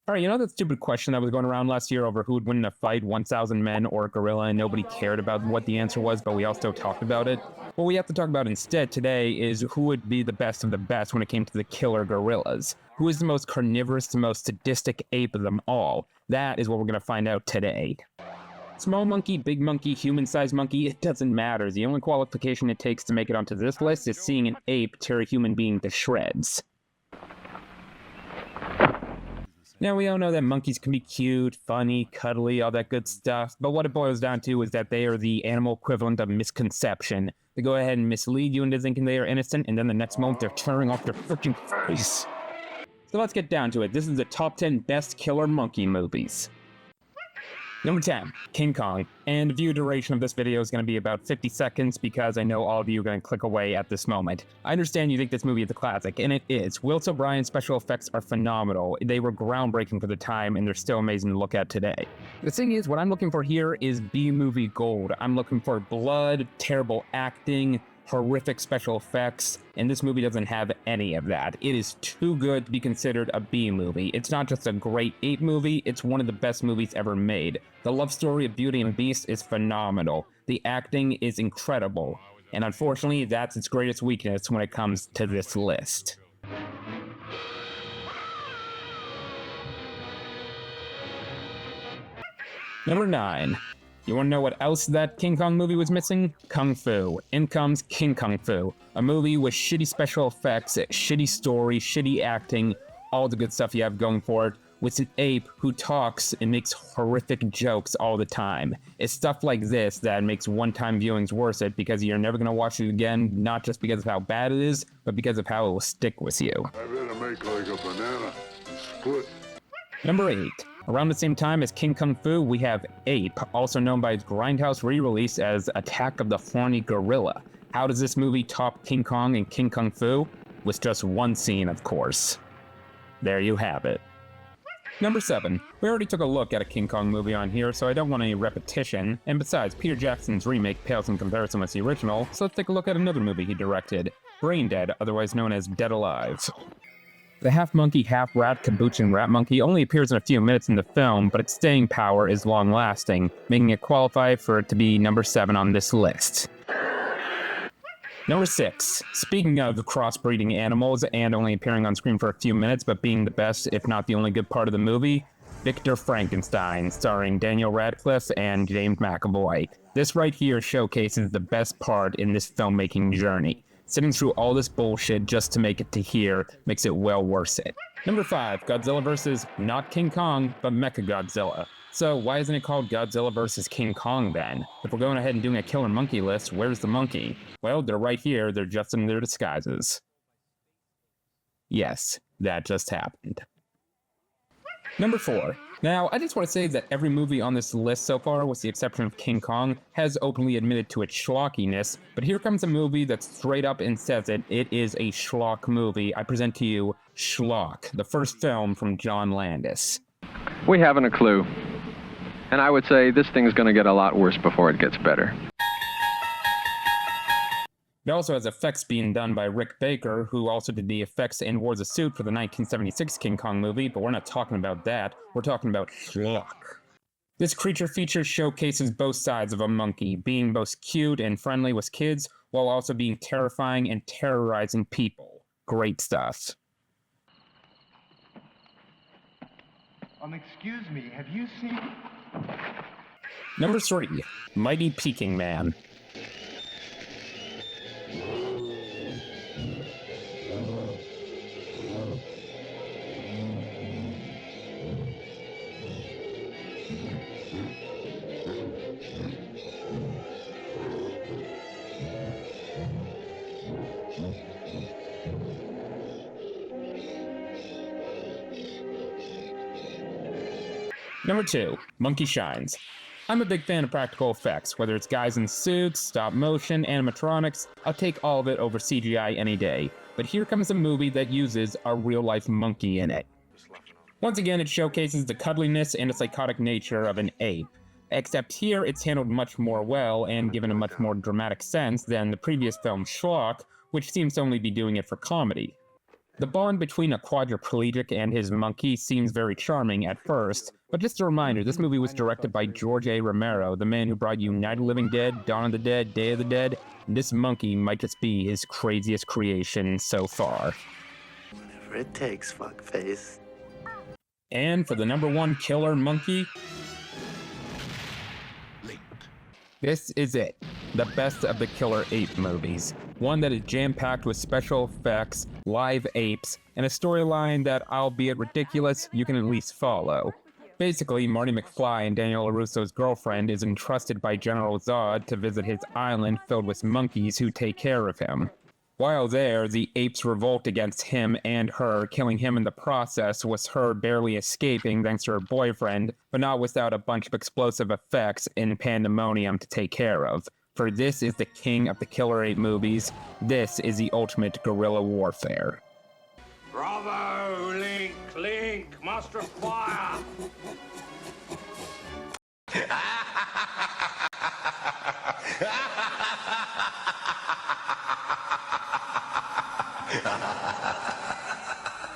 Alright, you know that stupid question that was going around last year over who would win in a fight, 1,000 men or a gorilla, and nobody cared about what the answer was, but we all still talked about it? What we have to talk about instead today is who would be the best of the best when it came to the killer gorillas. Who is the most carnivorous, the most sadistic ape of them all? That is what we're going to find out today. Small monkey, big monkey, human-sized monkey, it doesn't matter. The only qualification it takes to make it onto this list is seeing an ape tear a human being to shreds. Now, we all know that monkeys can be cute, funny, cuddly, all that good stuff, but what it boils down to is that they are the animal equivalent of misconception. They go ahead and mislead you into thinking they are innocent, and then the next moment they're tearing off their freaking face. So let's get down to it. This is the top 10 best killer monkey movies. Number 10, King Kong. And the view duration of this video is going to be about 50 seconds because I know all of you are going to click away at this moment. I understand you think this movie is a classic, and it is. Will O'Brien's special effects are phenomenal. They were groundbreaking for the time, and they're still amazing to look at today. The thing is, what I'm looking for here is B-movie gold. I'm looking for blood, terrible acting, horrific special effects, and this movie doesn't have any of that. It is too good to be considered a B-movie. It's not just a great ape movie, it's one of the best movies ever made. The love story of Beauty and the Beast is phenomenal. The acting is incredible. And unfortunately, that's its greatest weakness when it comes to this list. Number 9. You want to know what else that King Kong movie was missing? Kung Fu. In comes King Kung Fu. A movie with shitty special effects, shitty story, shitty acting, all the good stuff you have going for it, with an ape who talks and makes horrific jokes all the time. It's stuff like this that makes one-time viewings worth it because you're never going to watch it again, not just because of how bad it is, but because of how it will stick with you. I better make like a banana and split. Number 8. Around the same time as King Kung Fu, we have Ape, also known by its Grindhouse re-release as Attack of the Horny Gorilla. How does this movie top King Kong and King Kung Fu? With just one scene, of course. There you have it. Number 7. We already took a look at a King Kong movie on here, so I don't want any repetition, and besides, Peter Jackson's remake pales in comparison with the original, so let's take a look at another movie he directed, Brain Dead, otherwise known as Dead Alive. The half-monkey, half-rat capuchin rat monkey only appears in a few minutes in the film, but its staying power is long-lasting, making it qualify for it to be number 7 on this list. Number 6. Speaking of crossbreeding animals and only appearing on screen for a few minutes but being the best, if not the only good part of the movie, Victor Frankenstein, starring Daniel Radcliffe and James McAvoy. This right here showcases the best part in this filmmaking journey. Sitting through all this bullshit just to make it to here makes it well worth it. Number 5, Godzilla vs. not King Kong, but Mechagodzilla. So why isn't it called Godzilla vs. King Kong then? If we're going ahead and doing a killer monkey list, where's the monkey? Well, they're right here, they're just in their disguises. Yes, that just happened. Number 4. Now, I just want to say that every movie on this list so far, with the exception of King Kong, has openly admitted to its schlockiness, but here comes a movie that straight up and says it. It is a schlock movie. I present to you Schlock, the first film from John Landis. We haven't a clue. And I would say this thing's going to get a lot worse before it gets better. It also has effects being done by Rick Baker, who also did the effects and wore the suit for the 1976 King Kong movie, but we're not talking about that. We're talking about Schlock. This creature feature showcases both sides of a monkey, being both cute and friendly with kids, while also being terrifying and terrorizing people. Great stuff. Excuse me, have you seen... Number 3, Mighty Peking Man. Number 2, Monkey Shines. I'm a big fan of practical effects, whether it's guys in suits, stop motion, animatronics, I'll take all of it over CGI any day. But here comes a movie that uses a real-life monkey in it. Once again, it showcases the cuddliness and the psychotic nature of an ape. Except here, it's handled much more well and given a much more dramatic sense than the previous film Schlock, which seems to only be doing it for comedy. The bond between a quadriplegic and his monkey seems very charming at first, but just a reminder, this movie was directed by George A. Romero, the man who brought you Night of the Living Dead, Dawn of the Dead, Day of the Dead, and this monkey might just be his craziest creation so far. Whatever it takes, fuckface. And for the #1 killer monkey, this is it. The best of the Killer Ape movies. One that is jam-packed with special effects, live apes, and a storyline that, albeit ridiculous, you can at least follow. Basically, Marty McFly and Daniel LaRusso's girlfriend is entrusted by General Zod to visit his island filled with monkeys who take care of him. While there, the apes revolt against him and her, killing him in the process, with her barely escaping thanks to her boyfriend, but not without a bunch of explosive effects and pandemonium to take care of. For this is the king of the Killer Ape movies. This is the ultimate guerrilla warfare. Bravo, Link, Link, Master of Fire!